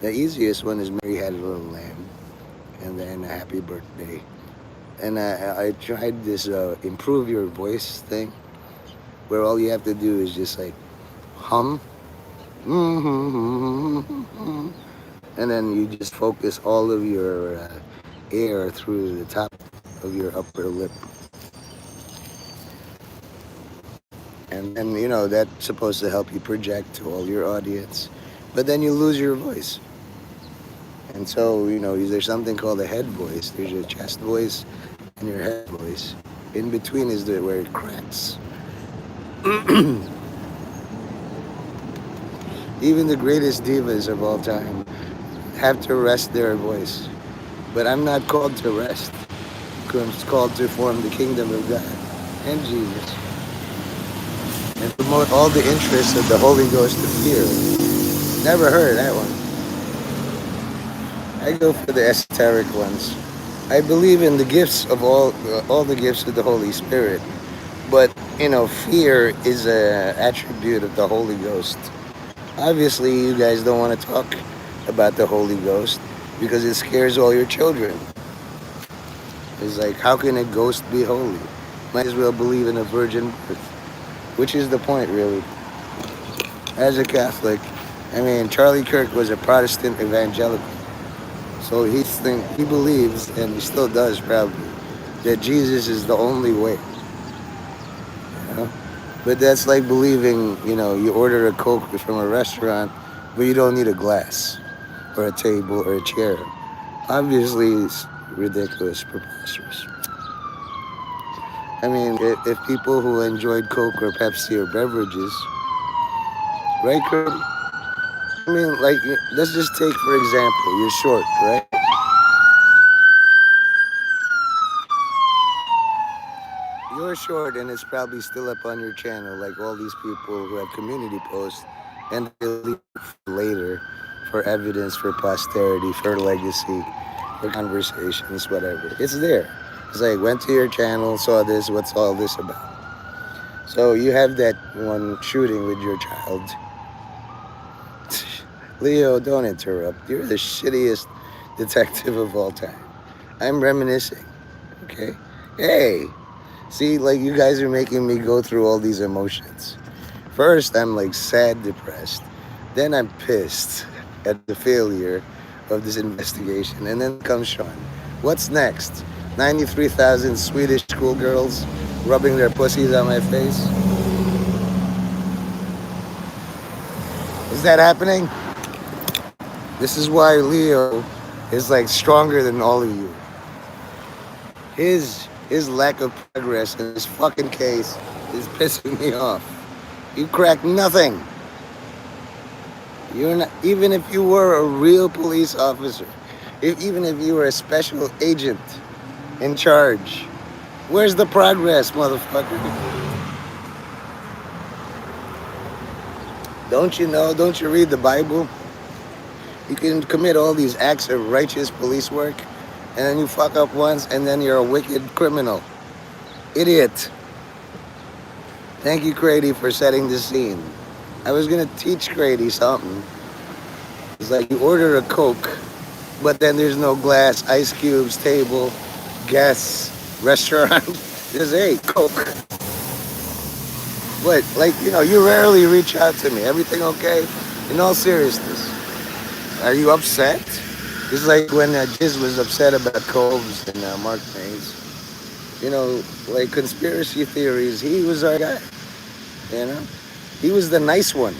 The easiest one is Mary Had a Little Lamb, and then Happy Birthday. And I tried this improve your voice thing, where all you have to do is just like hum, and then you just focus all of your air through the top of your upper lip, and then that's supposed to help you project to all your audience, but then you lose your voice. And so there's something called a head voice. There's your chest voice and your head voice. In between is where it cracks. Even the greatest divas of all time have to rest their voice. But I'm not called to rest. I'm called to form the kingdom of God and Jesus and promote all the interests of the Holy Ghost of fear. Never heard of that one. I go for the esoteric ones. I believe in the gifts of all the gifts of the Holy Spirit. But fear is an attribute of the Holy Ghost. Obviously, you guys don't want to talk about the Holy Ghost because it scares all your children. It's like, how can a ghost be holy? Might as well believe in a virgin birth, which is the point, really. As a Catholic, I mean, Charlie Kirk was a Protestant evangelical, so he believes, and he still does probably, that Jesus is the only way. You know? But that's like believing, you order a Coke from a restaurant, but you don't need a glass or a table or a chair. Obviously, it's ridiculous, preposterous. I mean, if people who enjoyed Coke or Pepsi or beverages, right, Kurt? I mean, like, let's just take, for example, you're short, right? You're short, and it's probably still up on your channel, like all these people who have community posts, and they leave later for evidence, for posterity, for legacy, for conversations, whatever. It's there. It's like, went to your channel, saw this, what's all this about? So you have that one shooting with your child. Leo, don't interrupt. You're the shittiest detective of all time. I'm reminiscing, okay? Hey, see, like, you guys are making me go through all these emotions. First, I'm like sad, depressed. Then I'm pissed at the failure of this investigation. And then comes Sean. What's next? 93,000 Swedish schoolgirls rubbing their pussies on my face? Is that happening? This is why Leo is like stronger than all of you. His lack of progress in this fucking case is pissing me off. You crack nothing. You're not, even if you were a real police officer, even if you were a special agent in charge, where's the progress, motherfucker? Don't you know? Don't you read the Bible? You can commit all these acts of righteous police work, and then you fuck up once, and then you're a wicked criminal. Idiot. Thank you, Grady, for setting the scene. I was gonna teach Grady something. It's like you order a Coke, but then there's no glass, ice cubes, table, gas, restaurant. Just, hey, Coke. But, like, you rarely reach out to me. Everything okay? In all seriousness, are you upset? It's like when Jiz was upset about Coves and Mark Mays. Like conspiracy theories, he was our guy. He was the nice one.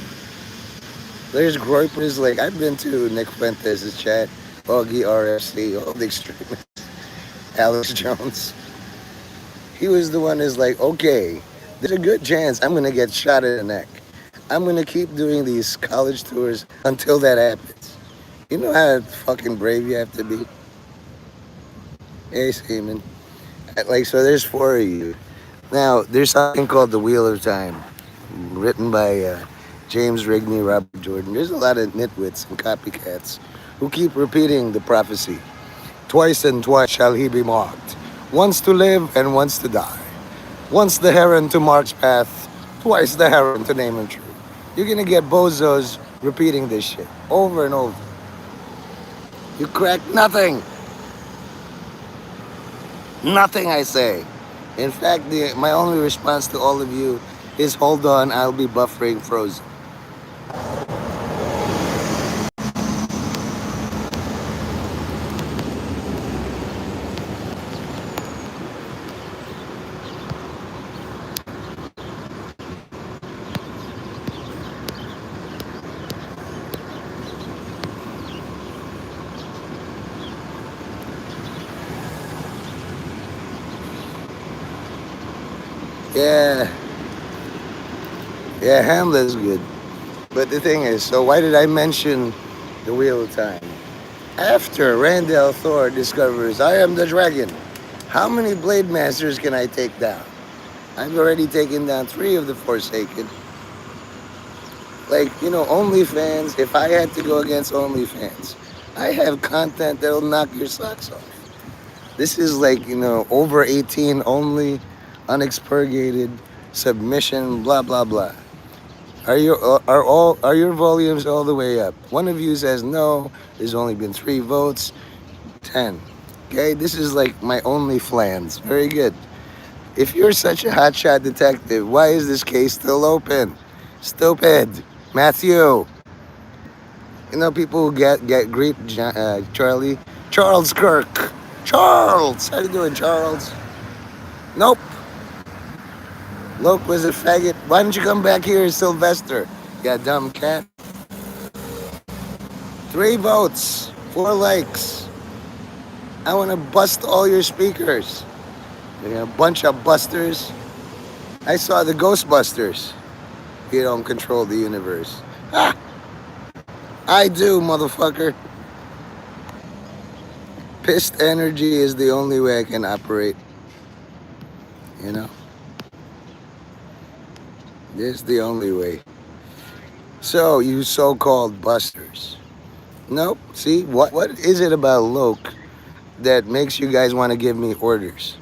There's groypers, like, I've been to Nick Fuentes' chat, Augie RFC, all the extremists, Alex Jones. He was the one who's like, okay, there's a good chance I'm going to get shot in the neck. I'm going to keep doing these college tours until that happens. You know how fucking brave you have to be? Hey, Seaman. Like, so there's four of you. Now, there's something called The Wheel of Time, written by James Rigney, Robert Jordan. There's a lot of nitwits and copycats who keep repeating the prophecy. Twice and twice shall he be marked. Once to live and once to die. Once the heron to Mark's path, twice the heron to name him true. You're gonna get bozos repeating this shit over and over. You crack nothing. Nothing, I say. In fact, my only response to all of you is hold on, I'll be buffering frozen. Yeah, yeah, Hamlet's good. But the thing is, so why did I mention the Wheel of Time? After Randall Thor discovers I am the dragon, how many Blade Masters can I take down? I've already taken down 3 of the Forsaken. Like, OnlyFans, if I had to go against OnlyFans, I have content that'll knock your socks off. This is like, over 18 only, unexpurgated, submission, blah, blah, blah. Are your volumes all the way up? One of you says no, there's only been 3 votes, 10. Okay, this is like my only flans. Very good. If you're such a hotshot detective, why is this case still open? Stupid. Matthew. People who get grief, Charlie. Charles Kirk. Charles! How you doing, Charles? Nope. Loke was a faggot. Why don't you come back here, Sylvester? You dumb cat. 3 votes. 4 likes. I want to bust all your speakers. You're a bunch of busters. I saw the Ghostbusters. You don't control the universe. Ah! I do, motherfucker. Pissed energy is the only way I can operate. You know? This is the only way. So, you so-called busters. Nope. See, what is it about Loke that makes you guys want to give me orders?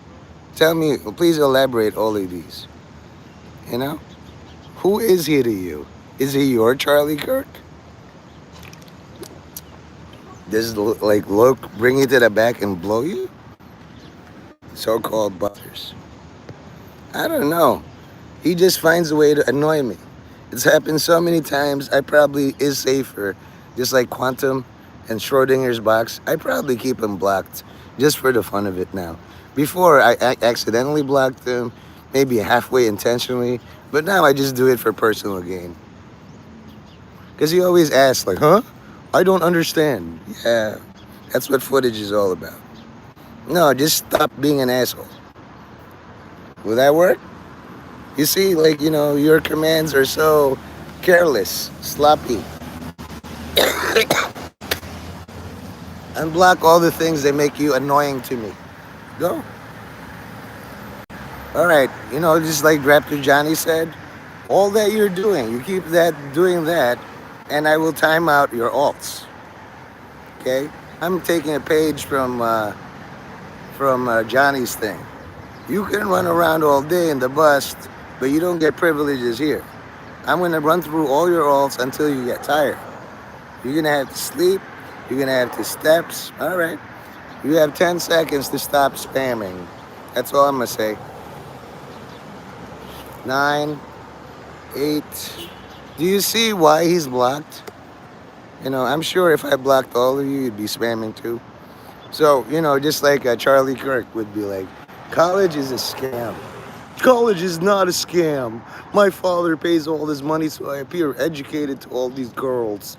Tell me, please elaborate all of these. You know? Who is he to you? Is he your Charlie Kirk? Does like Loke bring you to the back and blow you? So-called busters. I don't know. He just finds a way to annoy me. It's happened so many times. I probably is safer, just like Quantum and Schrodinger's box. I probably keep him blocked just for the fun of it now. Before I accidentally blocked him, maybe halfway intentionally, but now I just do it for personal gain. Because he always asks, like, huh? I don't understand. Yeah, that's what footage is all about. No, just stop being an asshole. Will that work? You see, like, your commands are so careless, sloppy. Unblock all the things that make you annoying to me. Go. All right, just like Raptor Johnny said, all that you're doing, you keep doing that, and I will time out your alts. Okay? I'm taking a page from Johnny's thing. You can run around all day in the bus, but you don't get privileges here. I'm going to run through all your alts until you get tired. You're going to have to sleep. You're going to have to steps. All right. You have 10 seconds to stop spamming. That's all I'm going to say. 9, 8. Do you see why he's blocked? I'm sure if I blocked all of you, you'd be spamming too. So, just like Charlie Kirk would be like, college is a scam. College is not a scam. My father pays all this money so I appear educated to all these girls.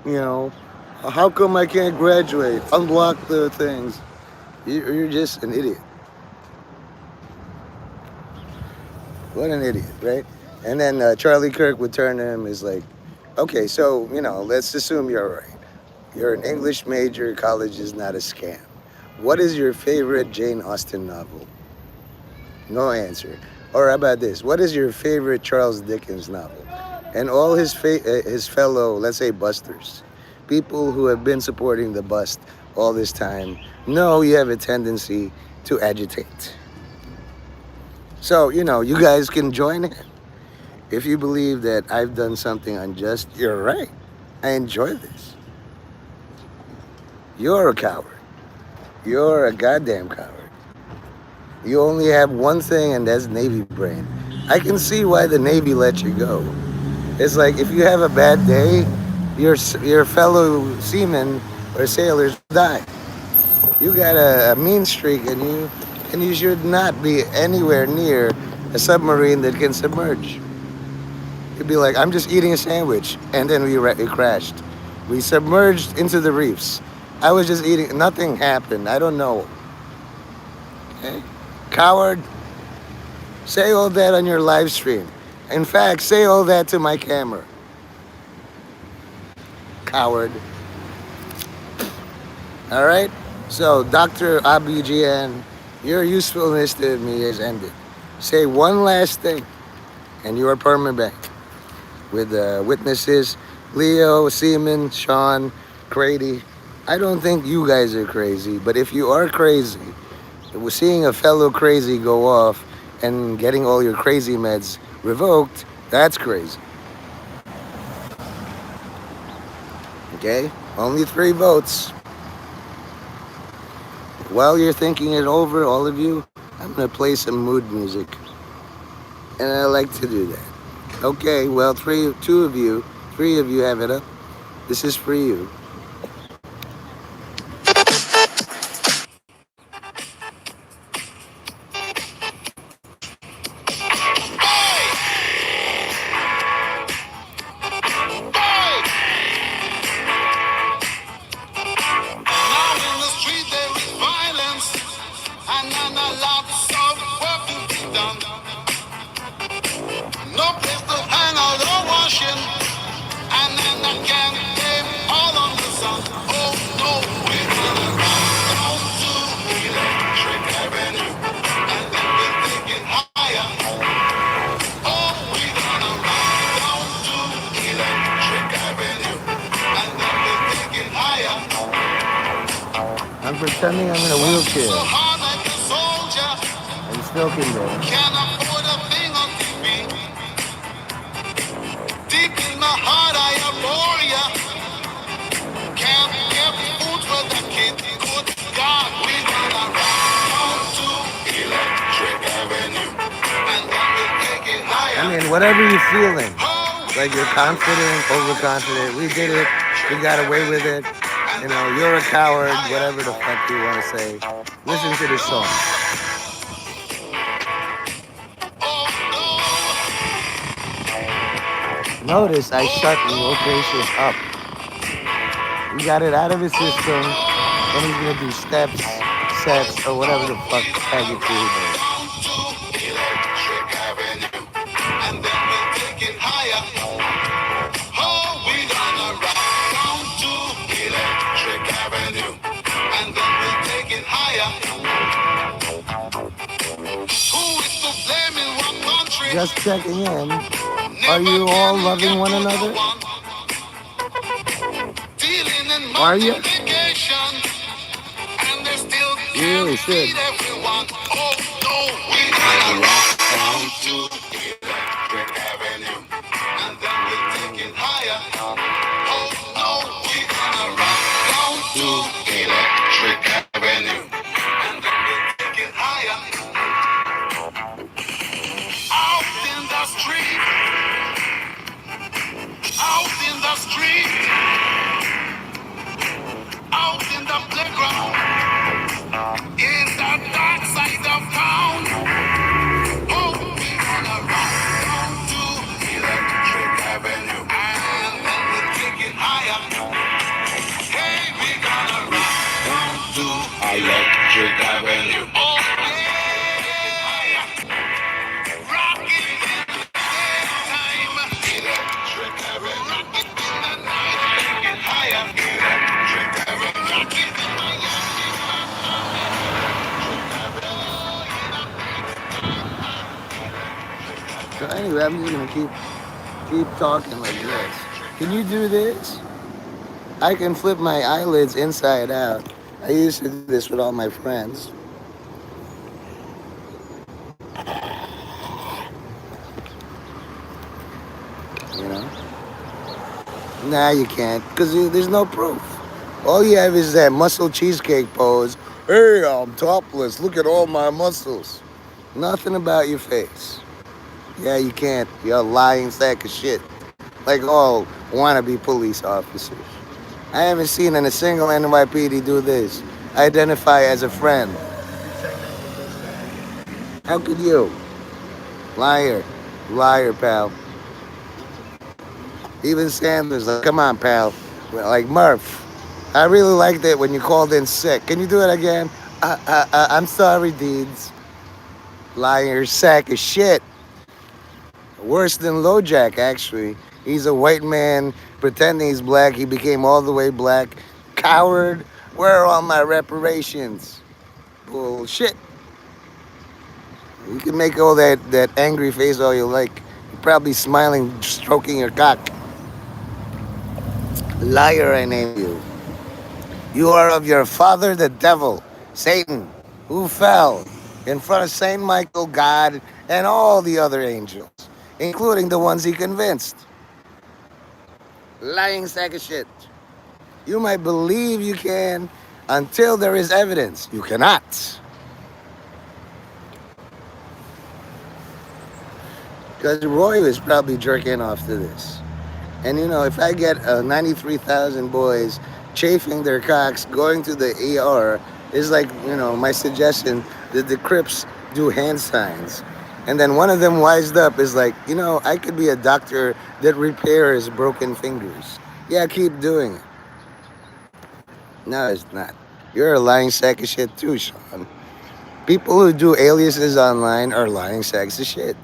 How come I can't graduate? Unblock the things. You're just an idiot. What an idiot, right? And then Charlie Kirk would turn to him as like, okay, so, let's assume you're right. You're an English major, college is not a scam. What is your favorite Jane Austen novel? No answer. Or how about this? What is your favorite Charles Dickens novel? And all his fellow, let's say, busters, people who have been supporting the bust all this time, know you have a tendency to agitate. So, you guys can join in. If you believe that I've done something unjust, you're right. I enjoy this. You're a coward. You're a goddamn coward. You only have one thing, and that's Navy brain. I can see why the Navy let you go. It's like if you have a bad day, your fellow seamen or sailors die. You got a mean streak, and you should not be anywhere near a submarine that can submerge. You'd be like, I'm just eating a sandwich, and then we crashed. We submerged into the reefs. I was just eating. Nothing happened. I don't know. Okay? Coward, say all that on your live stream. In fact, say all that to my camera. Coward. All right? So, Dr. Abidjian, your usefulness to me has ended. Say one last thing, and you are permanent with witnesses Leo, Seaman, Sean, Grady. I don't think you guys are crazy, but if you are crazy, seeing a fellow crazy go off and getting all your crazy meds revoked, that's crazy. Okay? Only 3 votes. While you're thinking it over, all of you, I'm going to play some mood music. And I like to do that. Okay, well, three of you have it up. This is for you. Now in the street there is violence, and a lot of work to be done. No place to hang out or washing, and then again came all on the sun. Oh no, we're gonna run down to Electric Avenue, and then we'll take it higher. Oh, we're gonna run down to Electric Avenue, and then we'll take it higher. I'm pretending I'm in a wheelchair. So hard like a soldier. And still can go. Can't afford a thing on TV. Deep in my heart I adore ya. Can't get food for the kid. Good God, we gonna run down to Electric Avenue. And then we'll take it higher. I mean, whatever you're feeling. Like you're confident, overconfident. We did it. We got away with it. You know, you're a coward, whatever the fuck you want to say. Listen to this song. Notice I shut locations up. We got it out of his system. Then he's gonna do steps, sets, or whatever the fuck tag it to him. And then we'll take it higher. Oh, we gonna ride down to Electric Avenue, and then we'll take it higher. Who is to blame in what country? Just checking in. Are you all loving one another? Are you? And they still you really should. Everyone. Oh no, we gonna ride down to Electric Avenue, and then we'll take it higher. Oh no, we gonna ride down to Electric Avenue, and then we'll take it higher. Out in the street, out in the street, out in the playground, in the dark side of town. Oh, we gonna ride down to Electric Avenue, and then we'll take it higher. Hey, we gonna ride down to Electric Avenue. Oh, yeah. Rock it in the daytime. Electric Avenue. Rock it in the night. Take it higher. Electric Avenue. Rock it in the So anyway, I'm just gonna keep talking like this. Can you do this? I can flip my eyelids inside out. I used to do this with all my friends. You know? Nah, you can't, because there's no proof. All you have is that muscle cheesecake pose. Hey, I'm topless. Look at all my muscles. Nothing about your face. Yeah, you can't. You're a lying sack of shit. Like all wannabe police officers. I haven't seen in a single NYPD do this. Identify as a friend. How could you? Liar. Liar, pal. Even Sanders, like, come on, pal. Like Murph. I really liked it when you called in sick. Can you do it again? I'm sorry, Deeds. Liar sack of shit. Worse than LoJack, actually. He's a white man pretending he's black. He became all the way black. Coward. Where are all my reparations? Bullshit. You can make all that angry face all you like. You're probably smiling, stroking your cock. Liar, I name you. You are of your father, the devil, Satan, who fell in front of Saint Michael, God, and all the other angels, including the ones he convinced. Lying sack of shit. You might believe you can until there is evidence. You cannot. Because Roy was probably jerking off to this. And if I get 93,000 boys chafing their cocks, going to the ER, is like, my suggestion that the Crips do hand signs. And then one of them wised up is like, I could be a doctor that repairs broken fingers. Yeah, keep doing it. No, it's not. You're a lying sack of shit too, Sean. People who do aliases online are lying sacks of shit.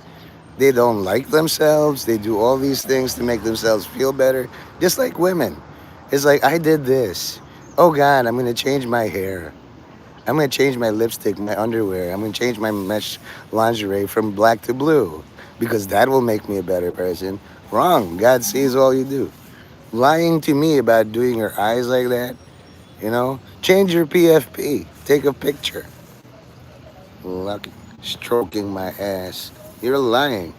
They don't like themselves. They do all these things to make themselves feel better. Just like women. It's like, I did this. Oh God, I'm going to change my hair. I'm going to change my lipstick, my underwear. I'm going to change my mesh lingerie from black to blue because that will make me a better person. Wrong. God sees all you do. Lying to me about doing your eyes like that, change your PFP. Take a picture. Lucky. Stroking my ass. You're lying.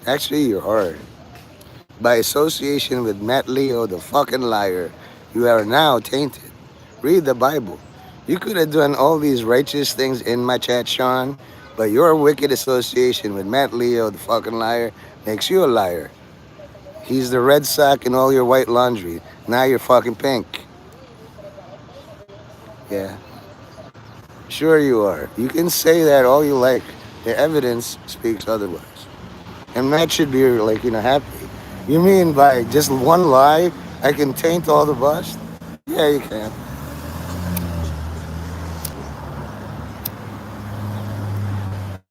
Actually, you're hard. By association with Matt Leo, the fucking liar, you are now tainted. Read the Bible. You could have done all these righteous things in my chat, Sean, but your wicked association with Matt Leo, the fucking liar, makes you a liar. He's the red sock in all your white laundry. Now you're fucking pink. Yeah. Sure you are. You can say that all you like. The evidence speaks otherwise. And Matt should be like, happy. You mean by just one lie, I can taint all the bust? Yeah, you can.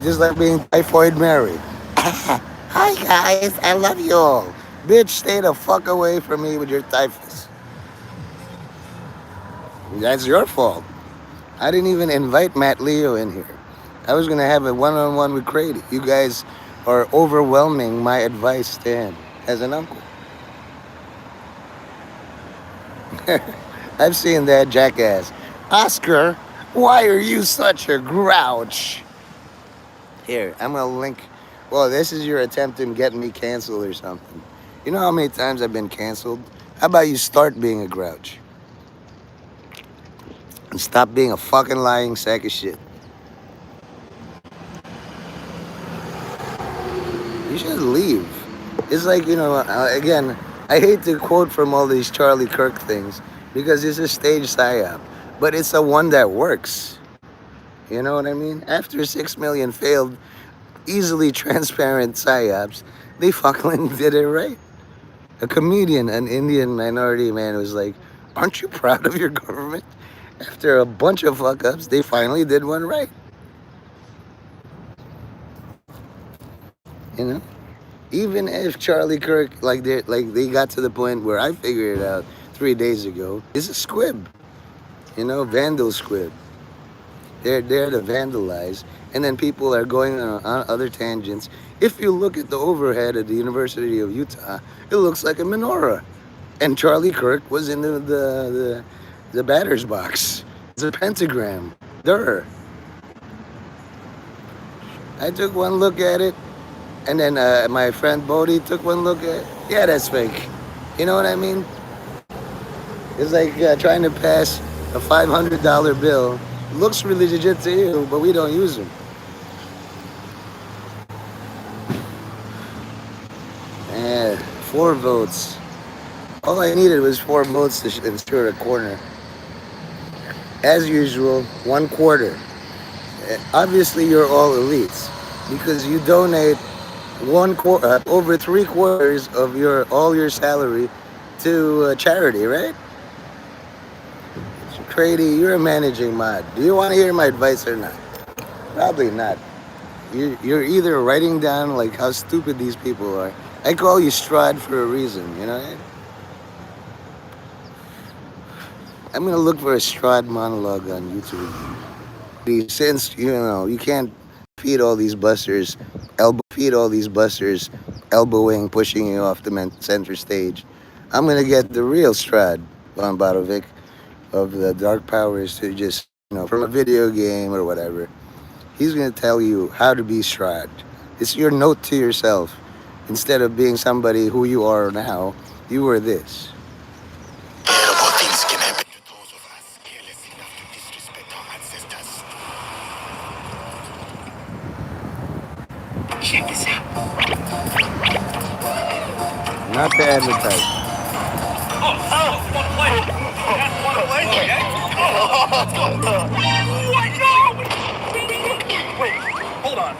Just like being Typhoid Mary. Hi guys, I love you all. Bitch, stay the fuck away from me with your typhus. That's your fault. I didn't even invite Matt Leo in here. I was gonna have a one-on-one with Crady. You guys are overwhelming my advice to him as an uncle. I've seen that jackass. Oscar, why are you such a grouch? Here, I'm gonna link. Well, this is your attempt in getting me canceled or something. You know how many times I've been canceled? How about you start being a grouch? And stop being a fucking lying sack of shit. You should leave. It's like, again, I hate to quote from all these Charlie Kirk things because it's a stage psyop, but it's the one that works. You know what I mean? After 6 million failed, easily transparent psyops, they fucking did it right. A comedian, an Indian minority man, was like, aren't you proud of your government? After a bunch of fuck ups, they finally did one right. You know? Even if Charlie Kirk, they got to the point where I figured it out 3 days ago, is a squib. Vandal squib. They're there to vandalize, and then people are going on other tangents. If you look at the overhead at the University of Utah, it looks like a menorah. And Charlie Kirk was in the batter's box. It's a pentagram. Durr. I took one look at it, and then my friend Bodie took one look at it. Yeah, that's fake. You know what I mean? It's like trying to pass a $500 bill. Looks really legit to you, but we don't use them. And 4 votes. All I needed was 4 votes to ensure a corner. As usual, 1/4. Obviously, you're all elites because you donate over 3/4 of your all your salary to charity, right? Crady, you're a managing mod. Do you want to hear my advice or not? Probably not. You're either writing down like how stupid these people are. I call you Strad for a reason, you know? I'm gonna look for a Strad monologue on YouTube. Since you can't feed all these busters, elbowing, pushing you off the center stage. I'm gonna get the real Strad von Barovic of the Dark Powers to just from a video game or whatever. He's gonna tell you how to be Strad. It's your note to yourself. Instead of being somebody who you are now, you were this. Check this out. Not to advertise. Wanna play? Wanna play? Okay. What? No! Wait, hold on.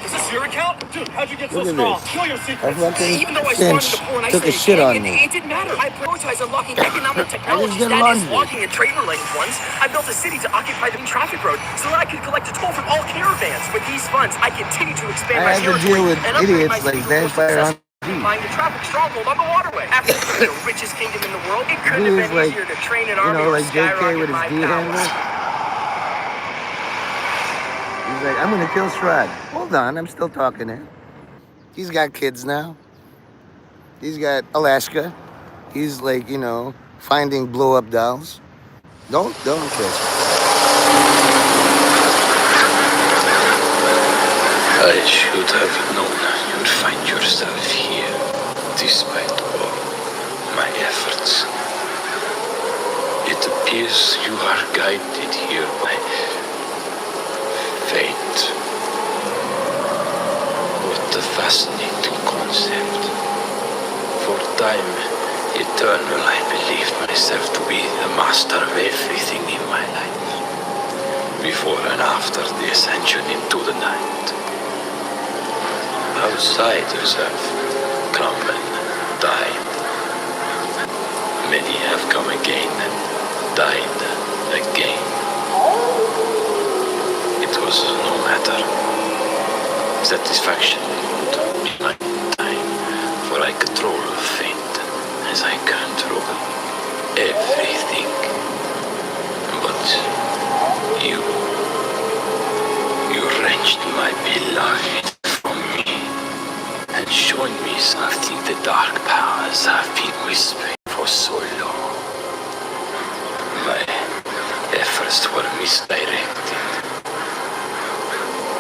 Is this your account? Dude, how'd you get so Look at strong? this. Show your A secrets. fucking Even though I spawned in Finch the porn, I took a say shit on it me. didn't matter. I prioritize unlocking economic I just technologies. did That is laundry. logging and trade-related ones. I built a city to occupy the traffic road so that I could collect a toll from all caravans. With these funds, I continue to expand I my had to territory deal with and upgrade my idiots city like to a more Vampire successful on find a traffic stronghold on the waterway. After becoming the richest kingdom in the world, it couldn't Dude have is been like, easier to train an army or like JK skyrocket with his my D handle. powers. He's like, I'm gonna kill Strad. Hold on, I'm still talking to him. He's got kids now. He's got Alaska. He's like, finding blow up dolls. Don't kill Strad. I should have known you'd find yourself here, despite all my efforts. It appears you are guided here by fate. What a fascinating concept. For time eternal, I believed myself to be the master of everything in my life, before and after the ascension into the night. Outsiders have come and died. Many have come again and died again. It was no matter. Satisfaction would be my time, for I control fate as I control everything. But you wrenched my beloved from me and shown me something the dark powers have been whispering for so long. My efforts were misdirected.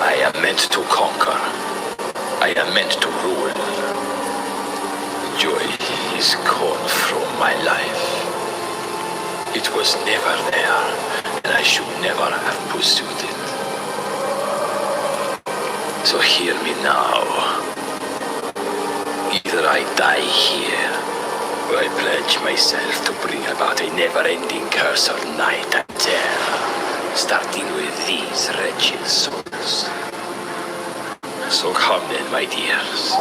I am meant to conquer. I am meant to rule. Joy is gone from my life. It was never there, and I should never have pursued it. So hear me now. Either I die here, or I pledge myself to bring about a never-ending curse of night and terror, starting with these wretched souls. So come then, my dears,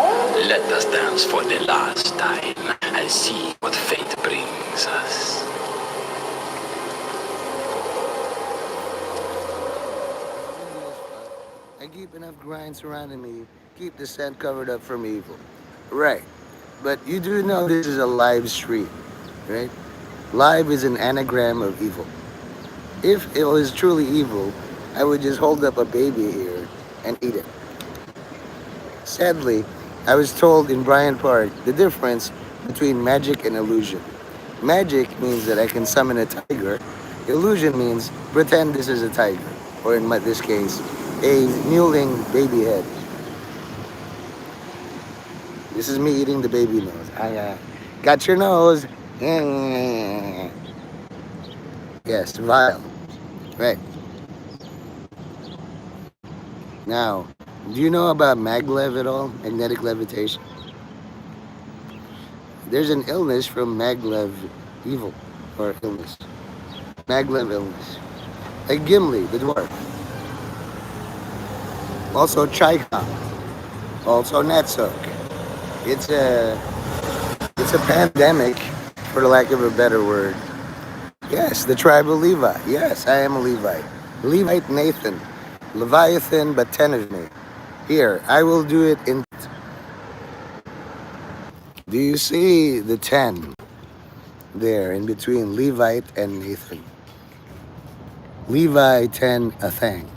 let us dance for the last time and see what fate brings us. I keep enough grind surrounding me, keep the scent covered up from evil. Right. But you do know this is a live stream, right? Live is an anagram of evil. If it was truly evil, I would just hold up a baby here and eat it. Sadly, I was told in Bryant Park the difference between magic and illusion. Magic means that I can summon a tiger. Illusion means pretend this is a tiger, or in this case, a mewling baby head. This is me eating the baby nose. I got your nose. Yes, vile. Right. Now, do you know about maglev at all? Magnetic levitation? There's an illness from maglev evil or illness. Maglev illness. Like Gimli, the dwarf. Also Chaika. Also Netzok. It's a it's a pandemic, for the lack of a better word. Yes, the tribe of Levi. Yes, I am a Levite. Levite Nathan. Leviathan, but 10 of me. Here, I will do it in. Do you see the 10 there in between Levite and Nathan? Levi 10, a thank.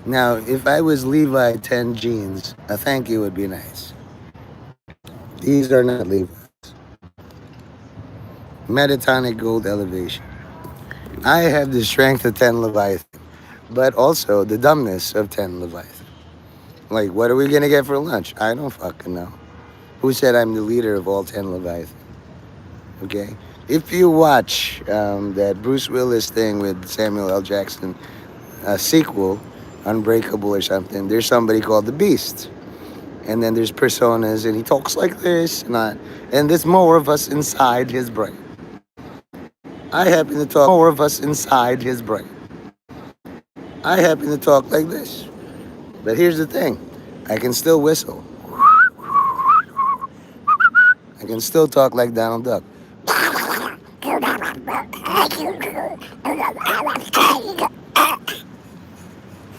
Now, if I was Levi 10 jeans, a thank you would be nice. These are not Levi's. Metatonic gold elevation. I have the strength of 10 Leviathan, but also the dumbness of 10 Leviathan. Like, what are we going to get for lunch? I don't fucking know. Who said I'm the leader of all 10 Leviathan? Okay? If you watch that Bruce Willis thing with Samuel L. Jackson, a sequel, Unbreakable or something, there's somebody called the Beast. And then there's personas, and he talks like this, and there's more of us inside his brain. I happen to talk more of us inside his brain. I happen to talk like this. But here's the thing. I can still whistle. I can still talk like Donald Duck.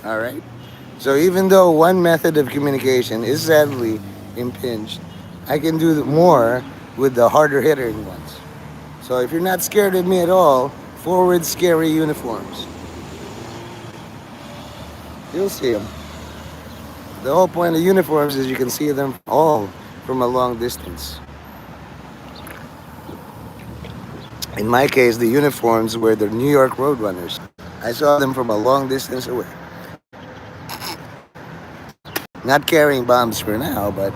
All right? So even though one method of communication is sadly impinged, I can do more with the harder hitting ones. So if you're not scared of me at all, forward scary uniforms. You'll see them. The whole point of uniforms is you can see them all from a long distance. In my case, the uniforms were the New York Roadrunners. I saw them from a long distance away. Not carrying bombs for now, but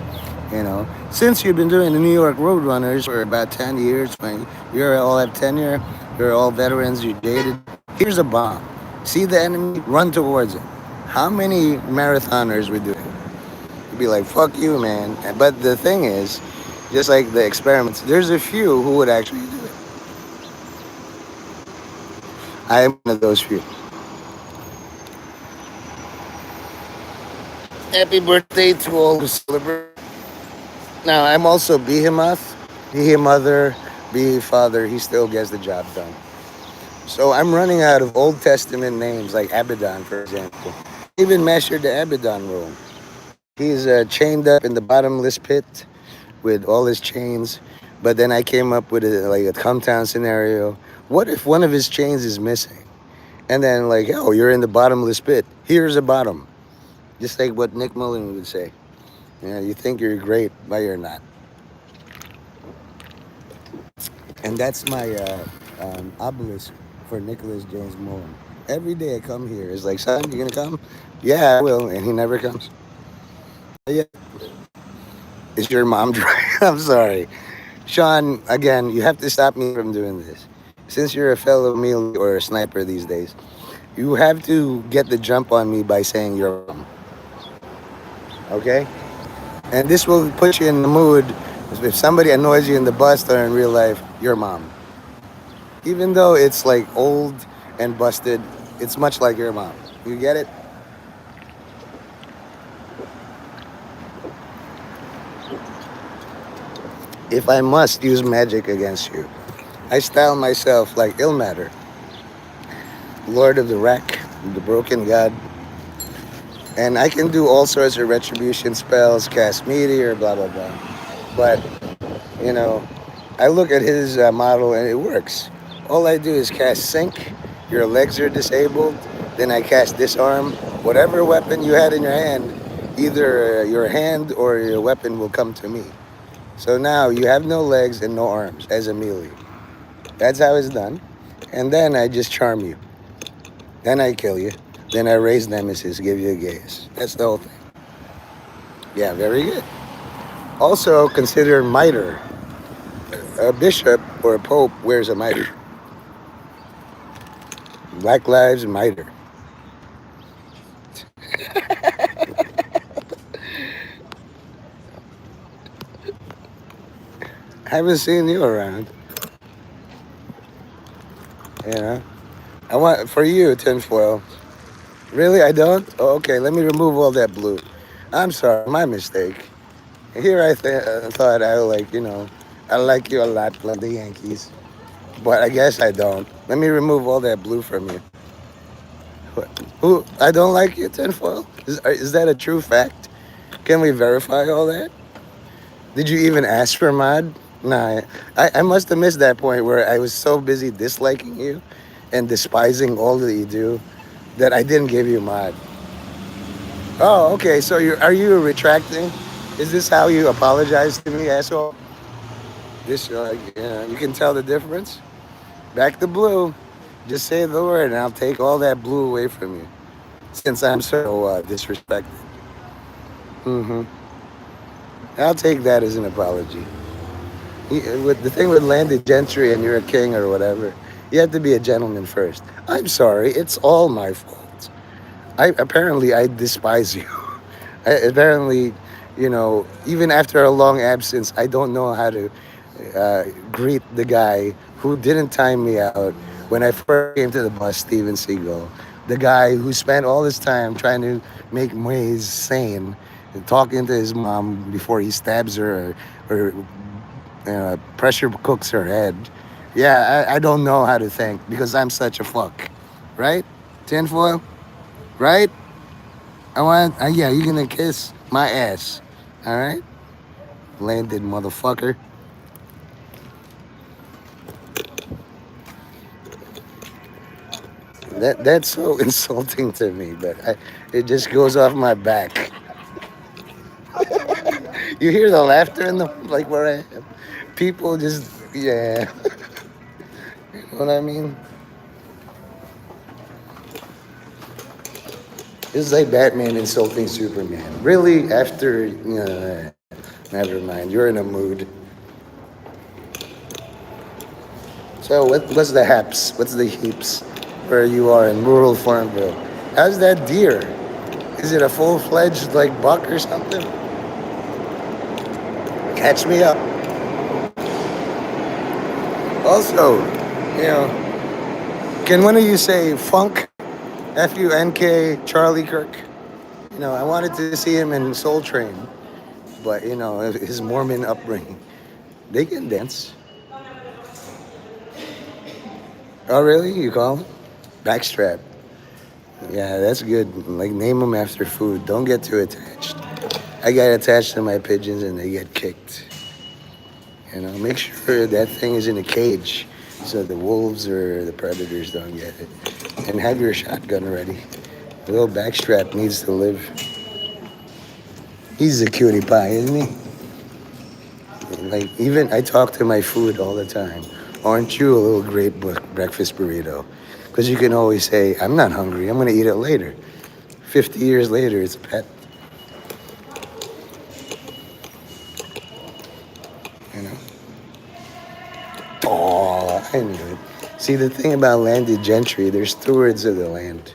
since you've been doing the New York Roadrunners for about 10 years, when you all have tenure, you're all veterans, you're jaded, here's a bomb. See the enemy, run towards it. How many marathoners would do it? You'd be like, fuck you, man. But the thing is, just like the experiments, there's a few who would actually do it. I am one of those few. Happy birthday to all who celebrate. Now, I'm also Behemoth. Be a mother, be a father, he still gets the job done. So I'm running out of Old Testament names like Abaddon, for example. Even measured the Abaddon rule. He's chained up in the bottomless pit with all his chains. But then I came up with a come down scenario. What if one of his chains is missing? And then you're in the bottomless pit. Here's a bottom. Just like what Nick Mullen would say. You think you're great, but you're not. And that's my obelisk for Nicholas James Mullen. Every day I come here, it's like, son, you gonna come? Yeah, I will. And he never comes. Yeah. Is your mom dry? I'm sorry. Sean, again, you have to stop me from doing this. Since you're a fellow melee or a sniper these days, you have to get the jump on me by saying your mom. Okay? And this will put you in the mood. If somebody annoys you in the bus or in real life, your mom. Even though it's old and busted, it's much like your mom. You get it? If I must use magic against you, I style myself like Ilmater, Lord of the Wreck, the Broken God. And I can do all sorts of retribution spells, cast meteor, blah, blah, blah. But, I look at his model and it works. All I do is cast sync, your legs are disabled, then I cast disarm. Whatever weapon you had in your hand, either your hand or your weapon will come to me. So now you have no legs and no arms as a melee. That's how it's done. And then I just charm you. Then I kill you. Then I raise nemesis, give you a gaze. That's the whole thing. Yeah, very good. Also consider mitre. A bishop or a pope wears a mitre. Black Lives Matter. I haven't seen you around. You know, I want for you tinfoil. Really, I don't. Oh, okay, let me remove all that blue. I'm sorry, my mistake. Here thought I like I like you a lot, love the Yankees, but I guess I don't. Let me remove all that blue from you. Who I don't like you tinfoil? Is that a true fact? Can we verify all that? Did you even ask for mod? Nah, I must have missed that point where I was so busy disliking you and despising all that you do that I didn't give you mod. Oh, okay. So are you retracting? Is this how you apologize to me, asshole? This, you can tell the difference. Back to blue. Just say the word, and I'll take all that blue away from you. Since I'm so disrespected. Hmm. I'll take that as an apology. With the thing with landed gentry and you're a king or whatever, you have to be a gentleman first. I'm sorry, it's all my fault. I despise you. Apparently, even after a long absence, I don't know how to greet the guy who didn't time me out when I first came to the bus, Steven Seagal. The guy who spent all his time trying to make Moise sane and talking to his mom before he stabs her or pressure cooks her head. Yeah, I don't know how to thank because I'm such a fuck. Right? Tinfoil? Right? Yeah, you're gonna kiss my ass. All right? Landed motherfucker. That's so insulting to me, but it just goes off my back. You hear the laughter in the like where I am. People just yeah, you know what I mean? It's like Batman insulting Superman. Really? After never mind. You're in a mood. So what's the haps? What's the heaps? Where you are in rural Farmville? How's that deer? Is it a full-fledged like buck or something? Catch me up. Also, can one of you say Funk? Funk Charlie Kirk? I wanted to see him in Soul Train, but his Mormon upbringing. They can dance. Oh, really? You call him? Backstrap. Yeah, that's good. Like, name them after food. Don't get too attached. I got attached to my pigeons and they get kicked. Make sure that thing is in a cage so the wolves or the predators don't get it. And have your shotgun ready. The little backstrap needs to live. He's a cutie pie, isn't he? Like, even I talk to my food all the time. Aren't you a little great breakfast burrito? Because you can always say, I'm not hungry. I'm going to eat it later. 50 years later, it's a pet. You know? Oh, I knew it. See, the thing about landed gentry, they're stewards of the land.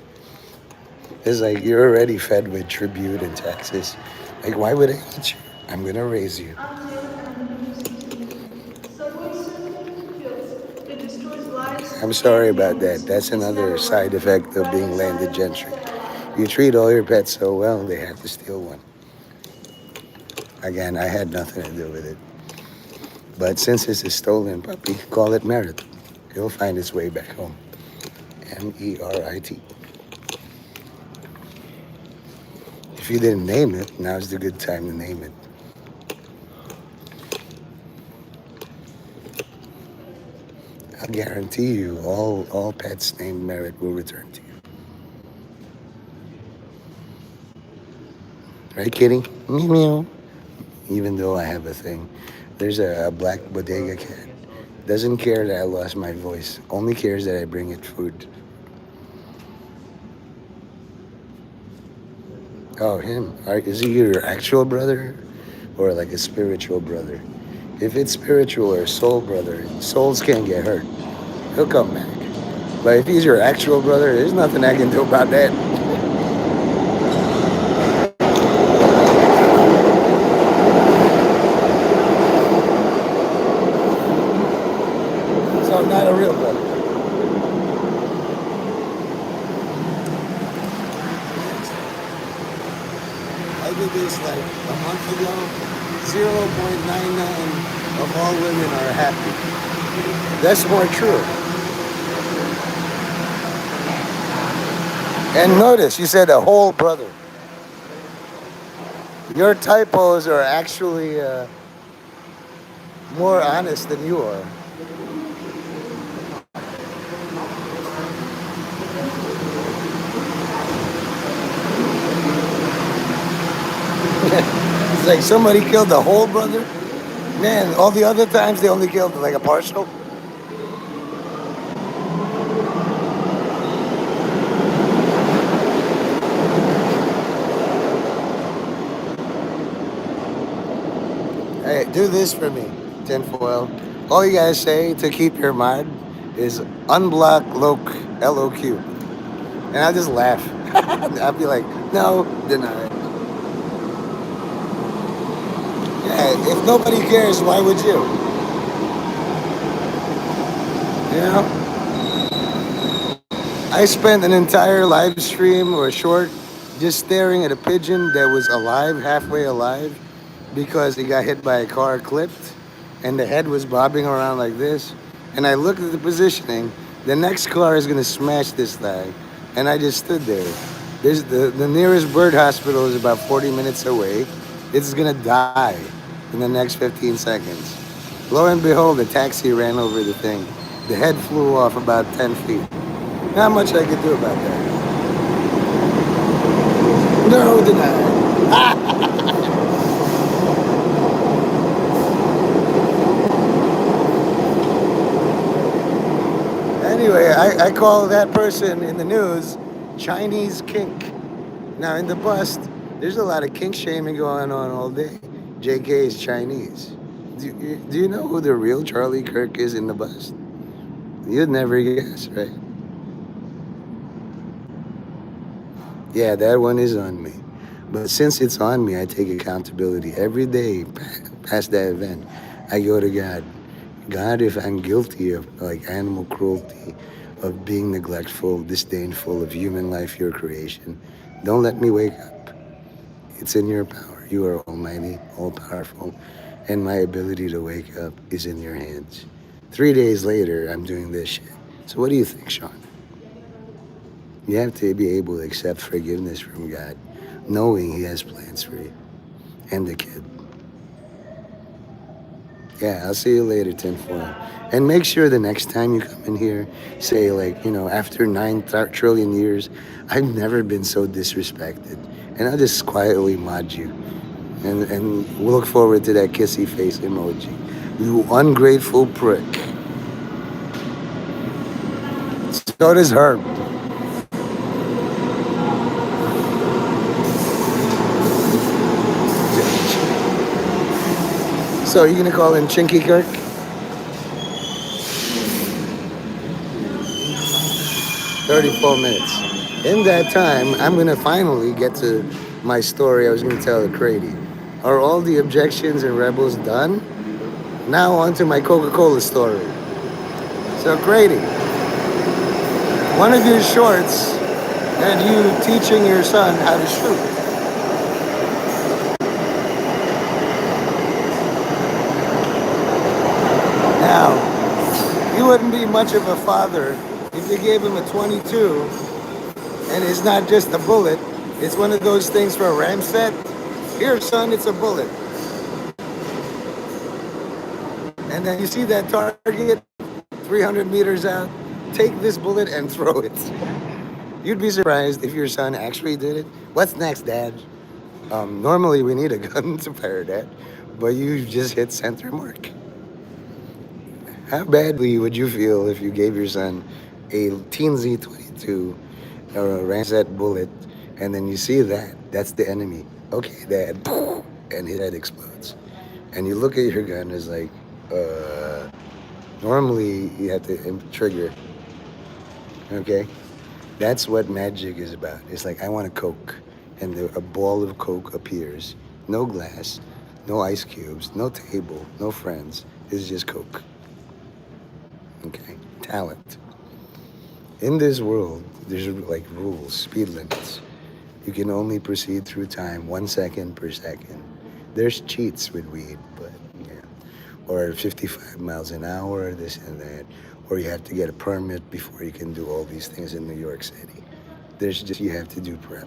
It's like you're already fed with tribute and taxes. Like, why would I eat you? I'm going to raise you. until and uselessly. Subversive filth, it destroys lives I'm sorry and about that. families. That's It's another never side worth effect of rather being landed silent gentry. spectacle. You treat all your pets so well, they have to steal one. Again, I had nothing to do with it. But since it's a stolen puppy, call it Merit. He'll find his way back home. Merit. If you didn't name it, now's the good time to name it. I'll guarantee you all pets named Merit will return to you. Right, kitty? Meow meow. Even though I have a thing. There's a black bodega cat. Doesn't care that I lost my voice. Only cares that I bring it food. Oh, him. Is he your actual brother or like a spiritual brother? If it's spiritual or soul brother, souls can't get hurt. He'll come back. But if he's your actual brother, there's nothing I can do about that. So I'm not a real brother. I did this like a month ago. 0.99 of all women are happy. That's more true. And notice, you said a whole brother. Your typos are actually more honest than you are. It's like somebody killed the whole brother. Man, all the other times they only killed like a partial. Hey, do this for me, tinfoil. All you guys say to keep your mind is unblock LOQ. And I'll just laugh. I'll be like, no, deny it. Yeah, if nobody cares, why would you? You know? I spent an entire live stream or short just staring at a pigeon that was alive, halfway alive, because he got hit by a car, clipped, and the head was bobbing around like this. And I looked at the positioning. The next car is gonna smash this thing, and I just stood there. There's the nearest bird hospital is about 40 minutes away. It's gonna die in the next 15 seconds. Lo and behold, the taxi ran over the thing. The head flew off about 10 feet. Not much I could do about that. No deny. Anyway, I call that person in the news Chinese kink. Now, in the bust, there's a lot of kink shaming going on all day. JK is Chinese. Do you know who the real Charlie Kirk is in the bust? You'd never guess, right? Yeah, that one is on me. But since it's on me, I take accountability every day past that event. I go to God. God, if I'm guilty of like animal cruelty, of being neglectful, disdainful of human life, your creation, don't let me wake up. It's in your power. You are almighty, all powerful, and my ability to wake up is in your hands. 3 days later, I'm doing this shit. So what do you think, Sean? You have to be able to accept forgiveness from God, knowing He has plans for you and the kid. Yeah, I'll see you later, tinfoil. And make sure the next time you come in here, say, like, after 9 trillion years, I've never been so disrespected. And I'll just quietly mod you. And we'll look forward to that kissy face emoji. You ungrateful prick. So does Herb. So you gonna call him Chinky Kirk? 34 minutes. In that time, I'm gonna finally get to my story I was gonna tell to Crady. Are all the objections and rebels done? Now on to my Coca-Cola story. So Crady, one of your shorts had you teaching your son how to shoot. Now, you wouldn't be much of a father if you gave him a 22 and it's not just a bullet, it's one of those things for a ram set. Here, son, it's a bullet. And then you see that target 300 meters out, take this bullet and throw it. You'd be surprised if your son actually did it. What's next, Dad? Normally we need a gun to fire that, but you just hit center mark. How badly would you feel if you gave your son a teensy 22 or a Ramset bullet, and then you see that? That's the enemy. Okay, Dad. And his head explodes. And you look at your gun as like, normally you have to trigger. Okay? That's what magic is about. It's like, I want a Coke, and a ball of Coke appears. No glass, no ice cubes, no table, no friends. It's just Coke. Okay? Talent. In this world, there's like rules, speed limits. You can only proceed through time 1 second per second. There's cheats with weed, but yeah. Or 55 miles an hour, this and that. Or you have to get a permit before you can do all these things in New York City. There's just, you have to do prep.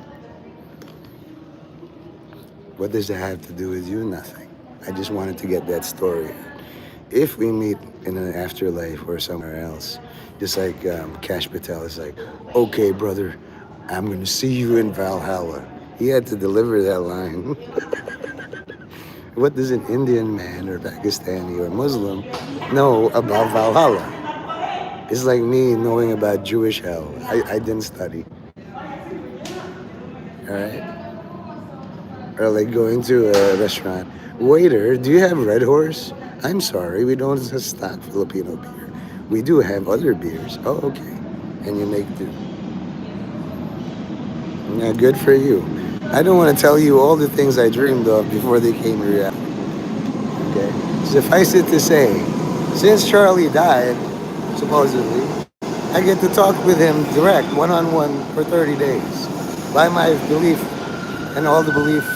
What does that have to do with you? Nothing. I just wanted to get that story out. If we meet in an afterlife or somewhere else, just like Cash Patel is like, okay, brother, I'm going to see you in Valhalla. He had to deliver that line. What does an Indian man or Pakistani or Muslim know about Valhalla? It's like me knowing about Jewish hell. I didn't study. All right? Or like going to a restaurant. Waiter, do you have Red Horse? I'm sorry, we don't stock Filipino beer. We do have other beers. Oh, okay. And you make do. Yeah, good for you. I don't want to tell you all the things I dreamed of before they came to reality. Okay? Suffice it to say, since Charlie died, supposedly, I get to talk with him direct, one on one, for 30 days. By my belief and all the beliefs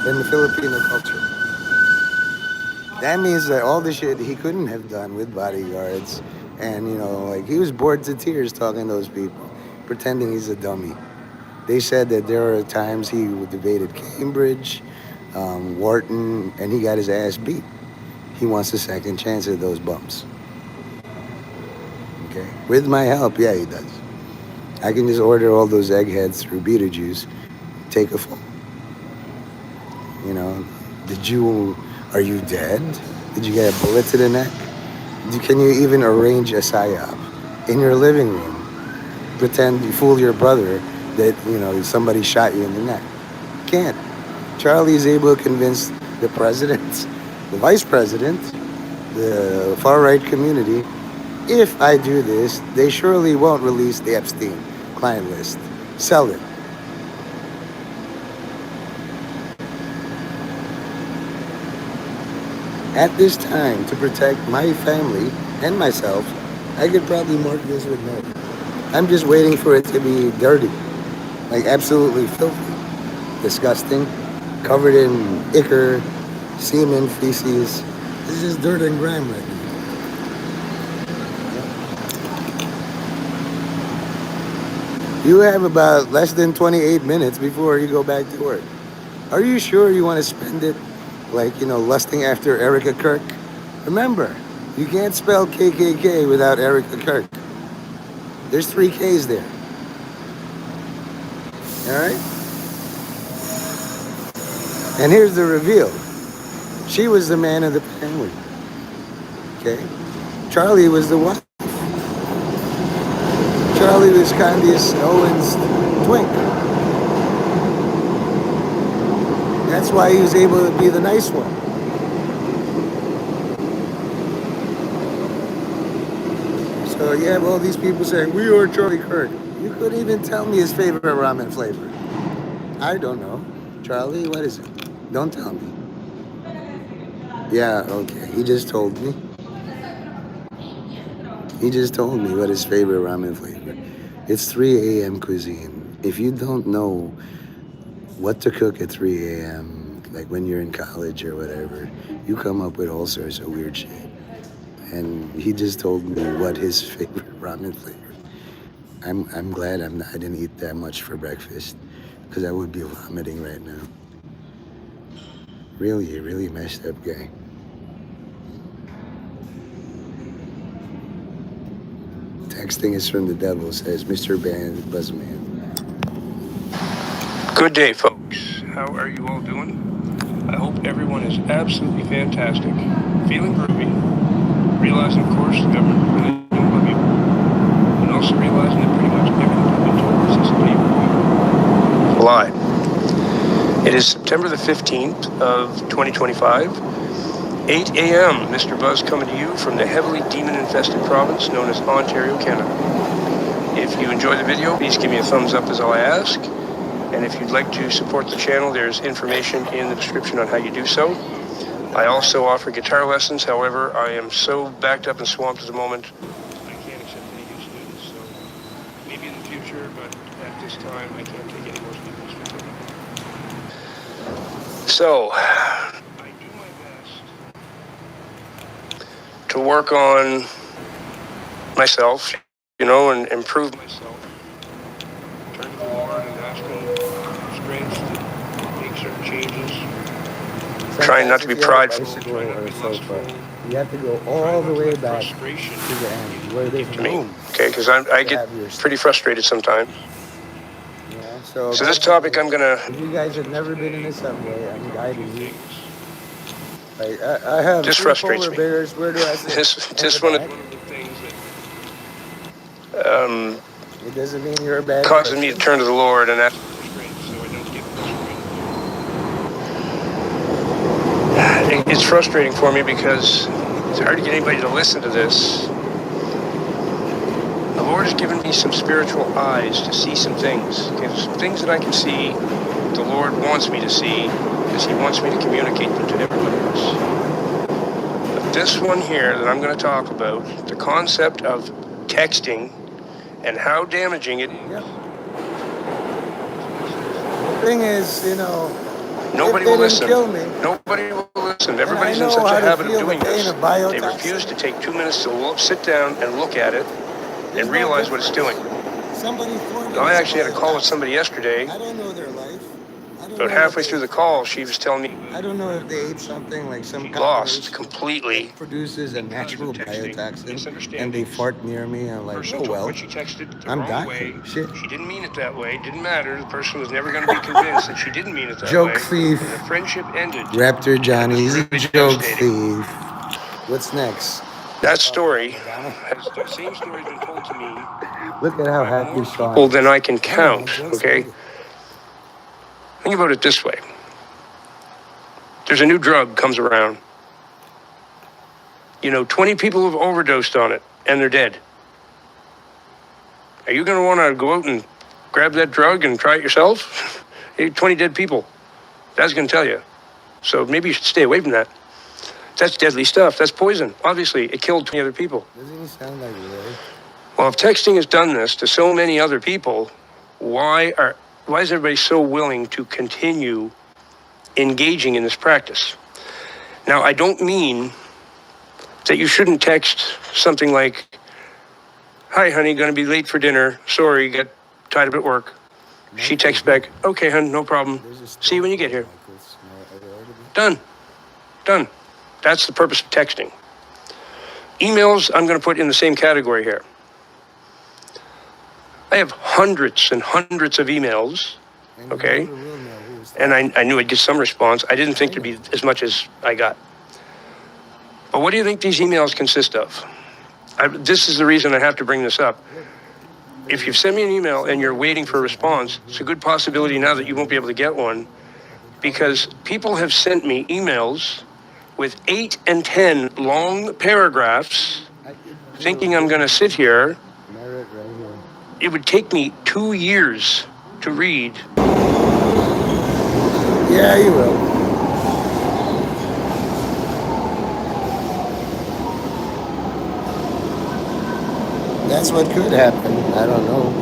in the Filipino culture. That means that all the shit he couldn't have done with bodyguards, and like he was bored to tears talking to those people, pretending he's a dummy. They said that there are times he debated Cambridge, Wharton, and he got his ass beat. He wants a second chance at those bumps. Okay, with my help, yeah, he does. I can just order all those eggheads through Beetlejuice, take a phone. Did you? Are you dead? Did you get a bullet to the neck? Can you even arrange a psyop in your living room? Pretend you fool your brother that somebody shot you in the neck. Can't. Charlie is able to convince the president, the vice president, the far right community. If I do this, they surely won't release the Epstein client list. Sell it. At this time, to protect my family and myself, I could probably mark this with no. I'm just waiting for it to be dirty, like absolutely filthy, disgusting, covered in ichor, semen, feces. It's just dirt and grime right now. You have about less than 28 minutes before you go back to work. Are you sure you want to spend it like, lusting after Erica Kirk? Remember, you can't spell KKK without Erica Kirk. There's 3 Ks there. All right? And here's the reveal. She was the man of the family. Okay? Charlie was the wife. Charlie was Candice Owens' twink. That's why he was able to be the nice one. So you have all these people saying, we are Charlie Kirk. You couldn't even tell me his favorite ramen flavor. I don't know. Charlie, what is it? Don't tell me. Yeah, okay. He just told me. He just told me what his favorite ramen flavor. It's 3 a.m. cuisine. If you don't know what to cook at 3 a.m., like when you're in college or whatever, you come up with all sorts of weird shit. And he just told me what his favorite ramen flavor. I'm glad I didn't eat that much for breakfast, because I would be vomiting right now. Really messed up guy. Texting is from the devil, says Mr. Buzzman. Good day, folks. How are you all doing? I hope everyone is absolutely fantastic, feeling groovy, realizing, of course, the government really don't love you, and also realizing that pretty much everything you've been told is just a lie. It is September the 15th of 2025, 8 a.m. Mr. Buzz coming to you from the heavily demon-infested province known as Ontario, Canada. If If you enjoy the video, please give me a thumbs up as all I ask. And if you'd like to support the channel, there's information in the description on how you do so. I also offer guitar lessons. However, I am so backed up and swamped at the moment, I can't accept any new students. So maybe in the future, but at this time, I can't take any more students. So, I do my best to work on myself, and improve myself. Turn to the Lord and ask Him strength to make certain changes. Trying not to be prideful. Trying not to be lustful. You have to go all the way back Frustration to the end, where there's to me. room. Okay, because I get pretty frustrated sometimes. So this topic I'm gonna. If you guys have never been in a subway, I'm guiding you. I have This three frustrates polar me. bears. Where do I sit? This one of the things that It doesn't mean you're a bad causes person. me to turn to the Lord and ask for strength, so I don't get frustrated. It's frustrating for me because it's hard to get anybody to listen to this. The Lord has given me some spiritual eyes to see some things. Okay, there's some things that I can see the Lord wants me to see because He wants me to communicate them to everybody else. But this one here that I'm going to talk about, the concept of texting and how damaging it is. Yep. The thing is, Nobody if they will didn't listen. kill me, Nobody will listen. Everybody's know in such how a to habit feel of doing the pain this. of biotoxin. They refuse to take 2 minutes to sit down and look at it there's and no realize what it's doing. difference. Somebody formulates Now, I actually had a call with biotoxin. somebody yesterday. I don't know their life. I don't About know halfway what they through the ate for call, breakfast. she was telling me I don't know if they ate something like some she lost combination completely that produces a because natural of texting, biotoxin, and they misunderstandings. fart near me, and I'm like, Person oh took well, what she texted the I'm wrong way. dying. Shit. She didn't mean it that way. It didn't matter. The person was never going to be convinced that she didn't mean it that Joke way. thief. And the friendship ended. Raptor And it Johnny, was he's a really joke devastating. thief. What's next? That story, that same story has been told to me Look at how by happy more Sean people is. than I can I know, count, jokes okay? about it. Think about it this way. There's a new drug comes around. 20 people have overdosed on it, and they're dead. Are you going to want to go out and grab that drug and try it yourself? 20 dead people. That's going to tell you. So maybe you should stay away from that. That's deadly stuff. That's poison. Obviously, it killed 20 other people. Doesn't he sound like Ray? Well, if texting has done this to so many other people, why is everybody so willing to continue engaging in this practice? Now, I don't mean that you shouldn't text something like, "Hi, honey, gonna be late for dinner. Sorry, got tied up at work." She texts back, "Okay, hon, no problem. See you when you get here." Done. Done. That's the purpose of texting. Emails, I'm going to put in the same category here. I have hundreds and hundreds of emails, okay? And I knew I'd get some response. I didn't think there'd be as much as I got. But what do you think these emails consist of? This is the reason I have to bring this up. If you've sent me an email and you're waiting for a response, it's a good possibility now that you won't be able to get one, because people have sent me emails with 8 and 10 long paragraphs thinking I'm going to sit here. It would take me 2 years to read. Yeah, you will. That's what could happen. I don't know.